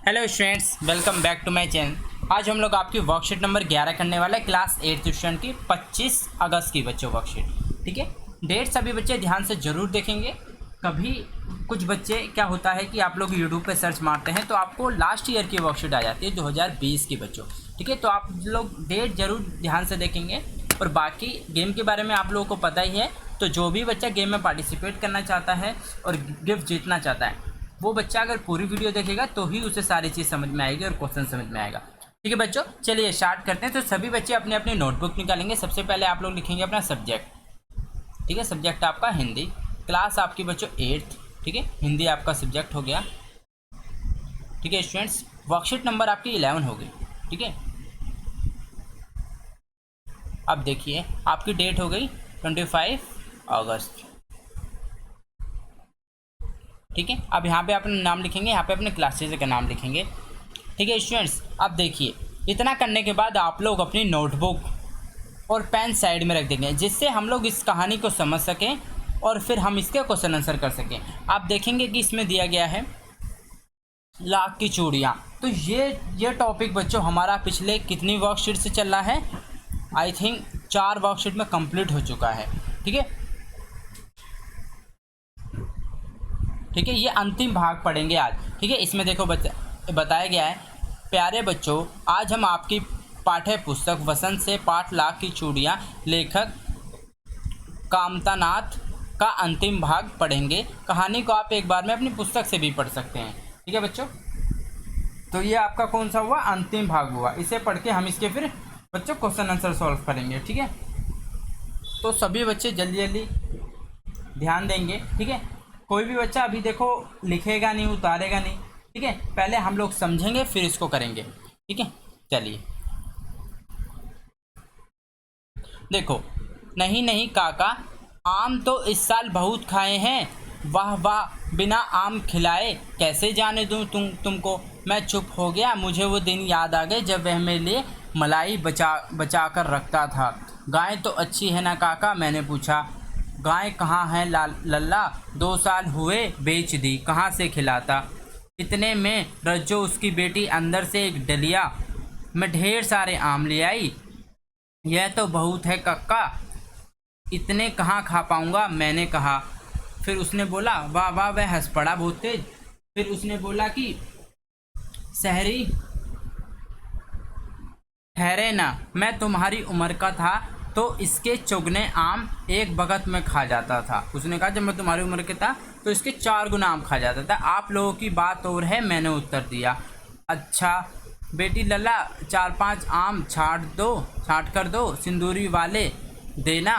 Hello students, welcome back to my channel. आज हम लोग आपकी वर्कशीट नंबर 11 करने वाले क्लास 8th स्टूडेंट की 25 अगस्त की बच्चों वर्कशीट। ठीक है, डेट सभी बच्चे ध्यान से ज़रूर देखेंगे। कभी कुछ बच्चे क्या होता है कि आप लोग यूट्यूब पे सर्च मारते हैं तो आपको लास्ट ईयर की वर्कशीट आ जाती है 2020 की बच्चों। ठीक है, तो आप लोग डेट ज़रूर ध्यान से देखेंगे। और बाकी गेम के बारे में आप लोगों को पता ही है, तो जो भी बच्चा गेम में पार्टिसिपेट करना चाहता है और गिफ्ट जीतना चाहता है वो बच्चा अगर पूरी वीडियो देखेगा तो ही उसे सारी चीज़ समझ में आएगी और क्वेश्चन समझ में आएगा। ठीक है बच्चों, चलिए स्टार्ट करते हैं। तो सभी बच्चे अपनी अपनी नोटबुक निकालेंगे। सबसे पहले आप लोग लिखेंगे अपना सब्जेक्ट। ठीक है, सब्जेक्ट आपका हिंदी। क्लास आपकी बच्चों 8th। ठीक है, हिंदी आपका सब्जेक्ट हो गया। ठीक है स्टूडेंट्स, वर्कशीट नंबर आपकी 11 हो गई। ठीक है, अब देखिए आपकी डेट हो गई 25 अगस्त। ठीक है, अब यहाँ पे अपना नाम लिखेंगे, यहाँ पे अपने क्लासेज का नाम लिखेंगे। ठीक है स्टूडेंट्स, अब देखिए इतना करने के बाद आप लोग अपनी नोटबुक और पेन साइड में रख देंगे, जिससे हम लोग इस कहानी को समझ सकें और फिर हम इसके क्वेश्चन आंसर कर सकें। आप देखेंगे कि इसमें दिया गया है लाख की चूड़ियाँ। तो ये टॉपिक बच्चों हमारा पिछले कितनी वर्कशीट से चल रहा है? आई थिंक 4 वर्कशीट में कंप्लीट हो चुका है। ठीक है, ठीक है, ये अंतिम भाग पढ़ेंगे आज। ठीक है, इसमें देखो बताया गया है, प्यारे बच्चों आज हम आपकी पाठ्य पुस्तक वसंत से पाठ लाख की चूड़ियाँ लेखक कामतानाथ का अंतिम भाग पढ़ेंगे। कहानी को आप एक बार में अपनी पुस्तक से भी पढ़ सकते हैं। ठीक है बच्चों, तो ये आपका कौन सा हुआ? अंतिम भाग हुआ। इसे पढ़ के हम इसके फिर बच्चों क्वेश्चन आंसर सॉल्व करेंगे। ठीक है, तो सभी बच्चे जल्दी जल्दी ध्यान देंगे। ठीक है, कोई भी बच्चा अभी देखो लिखेगा नहीं, उतारेगा नहीं। ठीक है, पहले हम लोग समझेंगे फिर इसको करेंगे। ठीक है, चलिए देखो। नहीं नहीं काका, आम तो इस साल बहुत खाए हैं। वाह वाह, बिना आम खिलाए कैसे जाने दूं तुमको। मैं चुप हो गया। मुझे वो दिन याद आ गए जब वह मेरे लिए मलाई बचा कर रखता था। गाय तो अच्छी है ना काका? मैंने पूछा। गाय कहाँ है लल्ला? 2 साल हुए बेच दी, कहाँ से खिलाता। इतने में रज्जो उसकी बेटी अंदर से एक डलिया में ढेर सारे आम ले आई। यह तो बहुत है कक्का, इतने कहाँ खा पाऊंगा, मैंने कहा। फिर उसने बोला वाह वाह, वह हंस पड़ा बहुत तेज। फिर उसने बोला कि शहरी ठहरे ना, मैं तुम्हारी उम्र का था तो इसके चौगने आम एक बगत में खा जाता था। उसने कहा जब मैं तुम्हारी उम्र के था तो इसके 4 गुना आम खा जाता था। आप लोगों की बात और है, मैंने उत्तर दिया। अच्छा बेटी लल्ला, 4-5 आम छाँट कर दो, सिंदूरी वाले देना।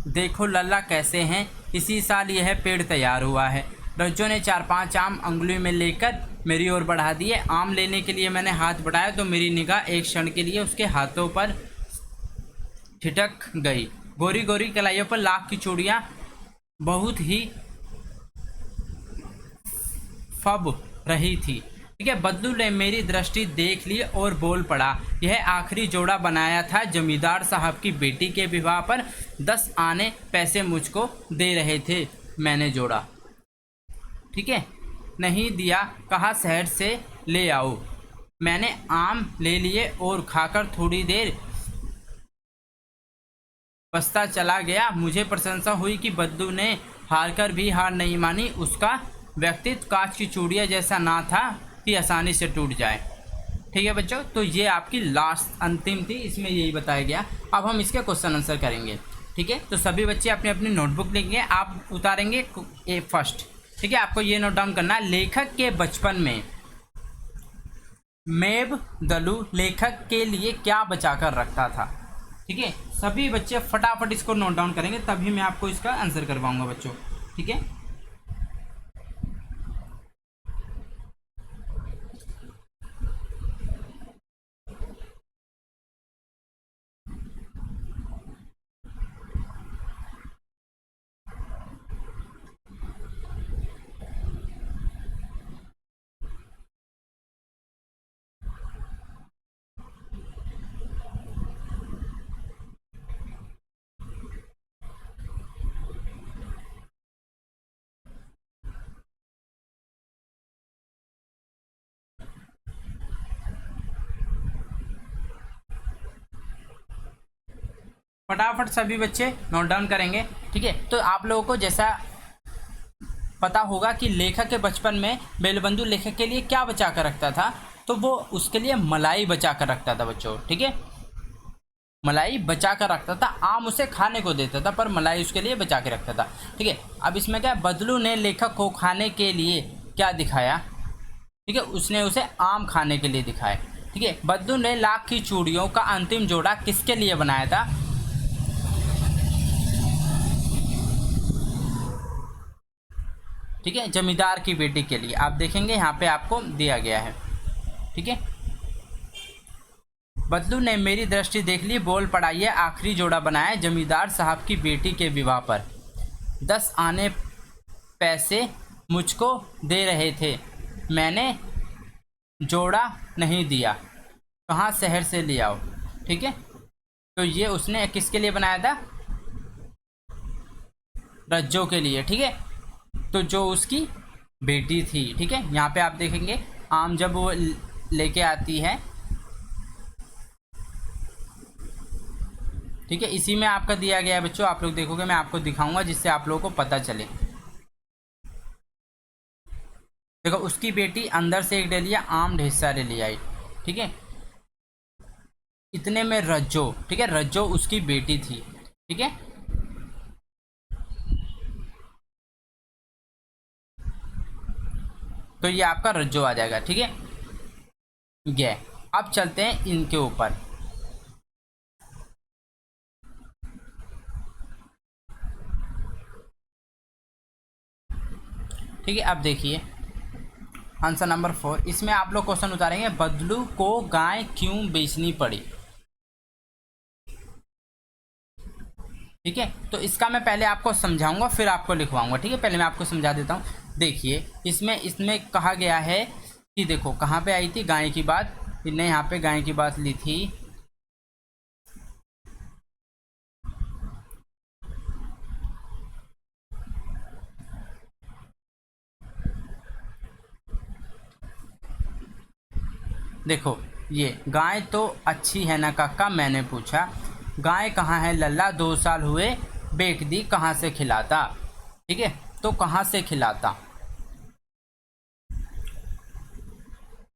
देखो लल्ला कैसे हैं, इसी साल यह पेड़ तैयार हुआ है। रज्जो ने 4-5 आम अंगुली में लेकर मेरी ओर बढ़ा दिए। आम लेने के लिए मैंने हाथ बढ़ाया तो मेरी निगाह एक क्षण के लिए उसके हाथों पर ठिठक गई। गोरी गोरी कलाइयों पर लाख की चूड़ियाँ बहुत ही फब रही थी। ठीक है, बदलू ने मेरी दृष्टि देख ली और बोल पड़ा, यह आखिरी जोड़ा बनाया था जमींदार साहब की बेटी के विवाह पर 10 आने पैसे मुझको दे रहे थे, मैंने जोड़ा। ठीक है, नहीं दिया, कहा शहर से ले आओ। मैंने आम ले लिए और खाकर थोड़ी देर बस्ता चला गया। मुझे प्रशंसा हुई कि बद्दू ने हारकर भी हार नहीं मानी। उसका व्यक्तित्व कांच की चूड़िया जैसा ना था कि आसानी से टूट जाए। ठीक है बच्चों, तो ये आपकी लास्ट अंतिम थी, इसमें यही बताया गया। अब हम इसके क्वेश्चन आंसर करेंगे। ठीक है, तो सभी बच्चे अपनी अपनी नोटबुक लेंगे, आप उतारेंगे ए फर्स्ट। ठीक है, आपको ये नोट डाउन करना है, लेखक के बचपन में मेब दलू लेखक के लिए क्या बचा कर रखता था। ठीक है, सभी बच्चे फटाफट इसको नोट डाउन करेंगे, तभी मैं आपको इसका आंसर करवाऊंगा बच्चों। ठीक है। फटाफट सभी बच्चे नोट डाउन करेंगे। ठीक है, तो आप लोगों को जैसा पता होगा कि लेखक के बचपन में बेलबंधु लेखक के लिए क्या बचा कर रखता था, तो वो उसके लिए मलाई बचा कर रखता था बच्चों। ठीक है, मलाई बचा कर रखता था, आम उसे खाने को देता था पर मलाई उसके लिए बचा के रखता था। ठीक है, अब इसमें क्या, बदलू ने लेखक को खाने के लिए क्या दिखाया। ठीक है, उसने उसे आम खाने के लिए दिखाया। ठीक है, बदलू ने लाख की चूड़ियों का अंतिम जोड़ा किसके लिए बनाया था। ठीक है, जमींदार की बेटी के लिए। आप देखेंगे यहाँ पे आपको दिया गया है। ठीक है, बदलू ने मेरी दृष्टि देख ली, बोल पड़ा, ये आखिरी जोड़ा बनाया जमींदार साहब की बेटी के विवाह पर। 10 आने पैसे मुझको दे रहे थे, मैंने जोड़ा नहीं दिया, कहाँ शहर से ले आओ। ठीक है, तो ये उसने किसके लिए बनाया था, रज्जो के लिए। ठीक है, तो जो उसकी बेटी थी। ठीक है, यहाँ पे आप देखेंगे आम जब वो लेके आती है। ठीक है, इसी में आपका दिया गया है बच्चों, आप लोग देखोगे, मैं आपको दिखाऊंगा जिससे आप लोगों को पता चले। देखो, उसकी बेटी अंदर से एक डलिया आम ढेर सारे ले आई। ठीक है, इतने में रज्जो, ठीक है, रज्जो उसकी बेटी थी। ठीक है, तो ये आपका रज्जो आ जाएगा। ठीक है, ये अब चलते हैं इनके ऊपर। ठीक है, अब देखिए आंसर नंबर 4, इसमें आप लोग क्वेश्चन उतारेंगे, बदलू को गाय क्यों बेचनी पड़ी। ठीक है, तो इसका मैं पहले आपको समझाऊंगा फिर आपको लिखवाऊंगा। ठीक है, पहले मैं आपको समझा देता हूँ। देखिए, इसमें इसमें कहा गया है कि देखो कहाँ पे आई थी गाय की बात, इन्हें यहाँ पे गाय की बात ली थी। देखो, ये गाय तो अच्छी है ना काका, मैंने पूछा, गाय कहाँ है लल्ला, 2 साल हुए बेच दी, कहाँ से खिलाता। ठीक है, तो कहाँ से खिलाता,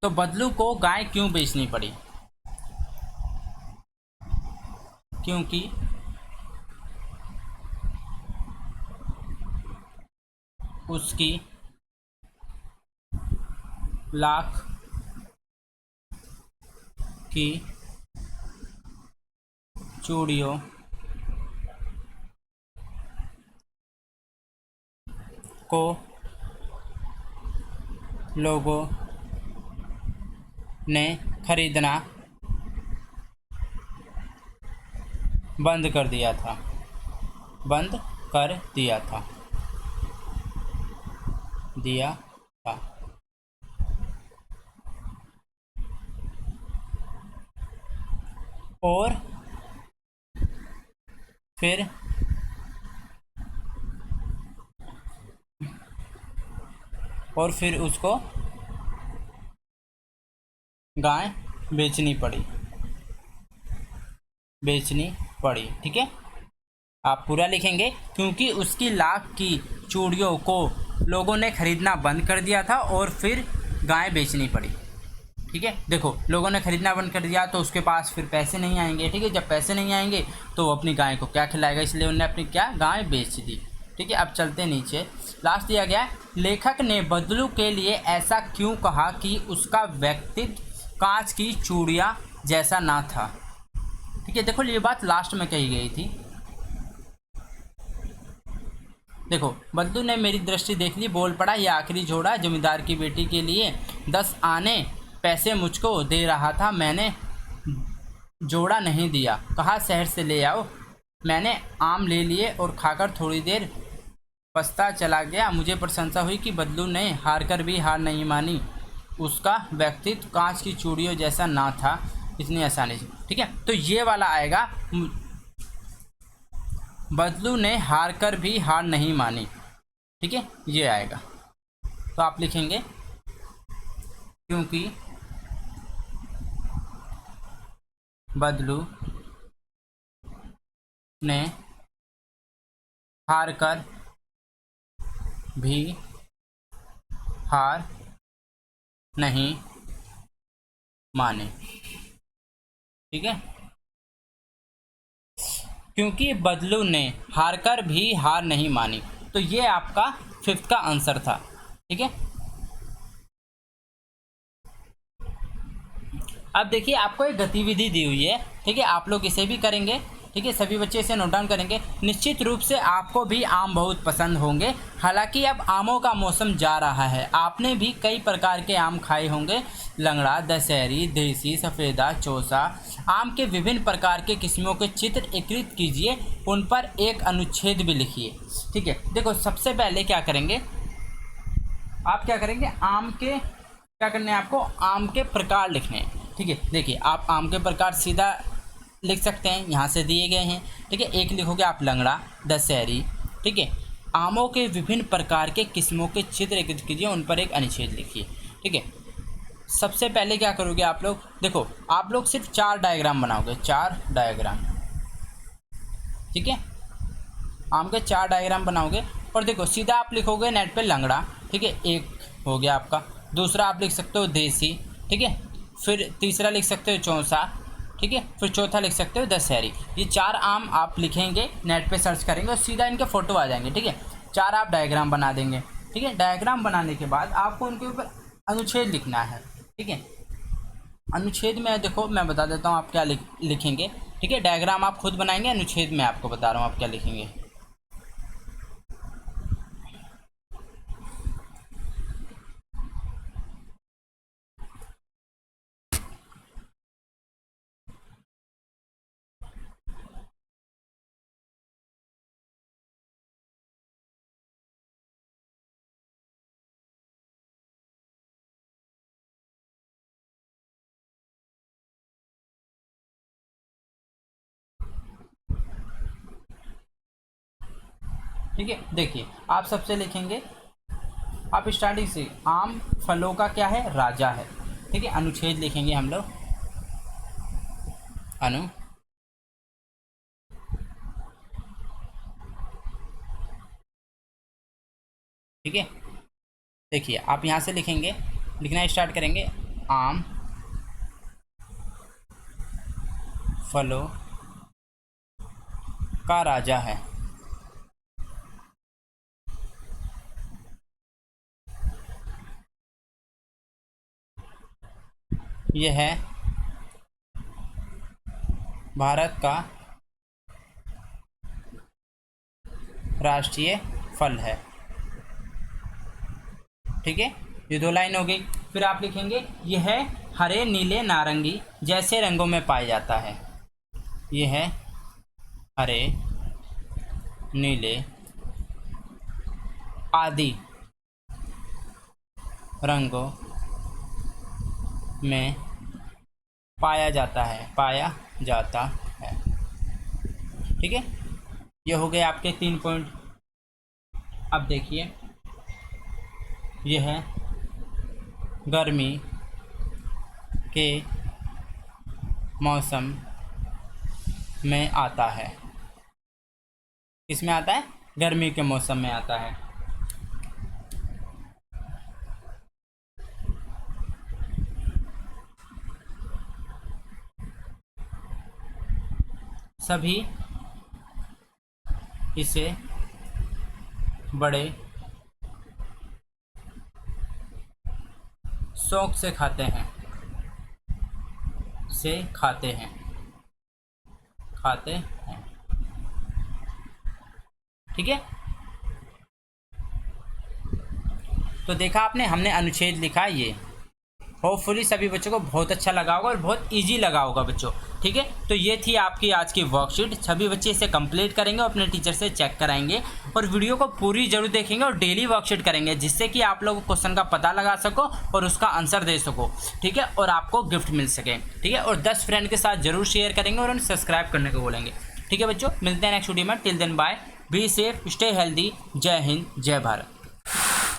तो बदलू को गाय क्यों बेचनी पड़ी, क्योंकि उसकी लाख की चूड़ियों को लोगों ने खरीदना बंद कर दिया था, बंद कर दिया था। और फिर उसको गाय बेचनी पड़ी। ठीक है, आप पूरा लिखेंगे, क्योंकि उसकी लाख की चूड़ियों को लोगों ने खरीदना बंद कर दिया था और फिर गाय बेचनी पड़ी। ठीक है, देखो, लोगों ने खरीदना बंद कर दिया तो उसके पास फिर पैसे नहीं आएंगे। ठीक है, जब पैसे नहीं आएंगे तो वो अपनी गाय को क्या खिलाएगा, इसलिए उन्होंने अपनी क्या गाय बेच दी। ठीक है, अब चलते नीचे, लास्ट दिया गया, लेखक ने बदलू के लिए ऐसा क्यों कहा कि उसका व्यक्तित्व कांच की चूड़ियाँ जैसा ना था। ठीक है, देखो ये बात लास्ट में कही गई थी। देखो, बदलू ने मेरी दृष्टि देख ली, बोल पड़ा, ये आखिरी जोड़ा जमींदार की बेटी के लिए, 10 आने पैसे मुझको दे रहा था, मैंने जोड़ा नहीं दिया, कहा शहर से ले आओ, मैंने आम ले लिए और खाकर थोड़ी देर पछता चला गया। मुझे प्रशंसा हुई कि बदलू ने हार कर भी हार नहीं मानी, उसका व्यक्तित्व कांच की चूड़ियों जैसा ना था, इतनी आसानी से। ठीक है, तो ये वाला आएगा, बदलू ने हार कर भी हार नहीं मानी। ठीक है, ये आएगा, तो आप लिखेंगे, क्योंकि बदलू ने हार कर भी हार नहीं माने। ठीक है, क्योंकि बदलू ने हारकर भी हार नहीं मानी। तो ये आपका फिफ्थ का आंसर था। ठीक है, अब देखिए आपको एक गतिविधि दी हुई है। ठीक है, आप लोग इसे भी करेंगे। ठीक है, सभी बच्चे इसे नोट डाउन करेंगे। निश्चित रूप से आपको भी आम बहुत पसंद होंगे। हालांकि अब आमों का मौसम जा रहा है, आपने भी कई प्रकार के आम खाए होंगे। लंगड़ा, दशहरी, देसी, सफ़ेदा, चौसा। आम के विभिन्न प्रकार के किस्मों के चित्र एकत्रित कीजिए, उन पर एक अनुच्छेद भी लिखिए। ठीक है, देखो सबसे पहले क्या करेंगे, आप क्या करेंगे, आम के क्या करने हैं, आपको आम के प्रकार लिखने हैं। ठीक है, देखिए आप आम के प्रकार सीधा लिख सकते हैं, यहाँ से दिए गए हैं। ठीक है, एक लिखोगे आप लंगड़ा, दशहरी। ठीक है, आमों के विभिन्न प्रकार के किस्मों के चित्र एकत्रित कीजिए, उन पर एक अनुच्छेद लिखिए। ठीक है, सबसे पहले क्या करोगे आप लोग, देखो आप लोग सिर्फ 4 डायग्राम बनाओगे, 4 डायग्राम। ठीक है, आम के 4 डायग्राम बनाओगे और देखो सीधा आप लिखोगे नेट पे लंगड़ा। ठीक है, एक हो गया आपका। दूसरा आप लिख सकते हो देसी। ठीक है, फिर तीसरा लिख सकते हो चौसा। ठीक है, फिर चौथा लिख सकते हो दशहरी। ये 4 आम आप लिखेंगे, नेट पे सर्च करेंगे और सीधा इनके फ़ोटो आ जाएंगे। ठीक है, 4 आप डायग्राम बना देंगे। ठीक है, डायग्राम बनाने के बाद आपको उनके ऊपर अनुच्छेद लिखना है। ठीक है, अनुच्छेद में देखो मैं बता देता हूँ आप क्या लिखेंगे। ठीक है, डायग्राम आप खुद बनाएंगे, अनुच्छेद में आपको बता रहा हूँ आप क्या लिखेंगे। ठीक है, देखिए आप सबसे लिखेंगे, आप स्टार्टिंग से आम फलों का क्या है, राजा है। ठीक है, अनुच्छेद लिखेंगे हम लोग, अनु। ठीक है, देखिए आप यहाँ से लिखेंगे, लिखना स्टार्ट करेंगे, आम फलों का राजा है। यह है भारत का राष्ट्रीय फल है। ठीक है, ये 2 लाइन हो गई। फिर आप लिखेंगे यह हरे, नीले, नारंगी जैसे रंगों में पाया जाता है। यह है हरे, नीले आदि रंगों में पाया जाता है, पाया जाता है। ठीक है, ये हो गए आपके 3 पॉइंट। अब देखिए यह है गर्मी के मौसम में आता है। किसमें आता है, गर्मी के मौसम में आता है। सभी इसे बड़े शौक से खाते हैं, खाते हैं। ठीक है, तो देखा आपने, हमने अनुच्छेद लिखा। ये होपफुली सभी बच्चों को बहुत अच्छा लगा होगा और बहुत इजी लगा होगा बच्चों। ठीक है, तो ये थी आपकी आज की वर्कशीट। सभी बच्चे इसे कंप्लीट करेंगे और अपने टीचर से चेक कराएंगे और वीडियो को पूरी जरूर देखेंगे और डेली वर्कशीट करेंगे, जिससे कि आप लोग क्वेश्चन का पता लगा सको और उसका आंसर दे सको। ठीक है, और आपको गिफ्ट मिल सके। ठीक है, और 10 फ्रेंड के साथ जरूर शेयर करेंगे और उन्हें सब्सक्राइब करने को बोलेंगे। ठीक है बच्चों, मिलते हैं नेक्स्ट वीडियो में। Till then bye, be safe, stay healthy. जय हिंद, जय भारत।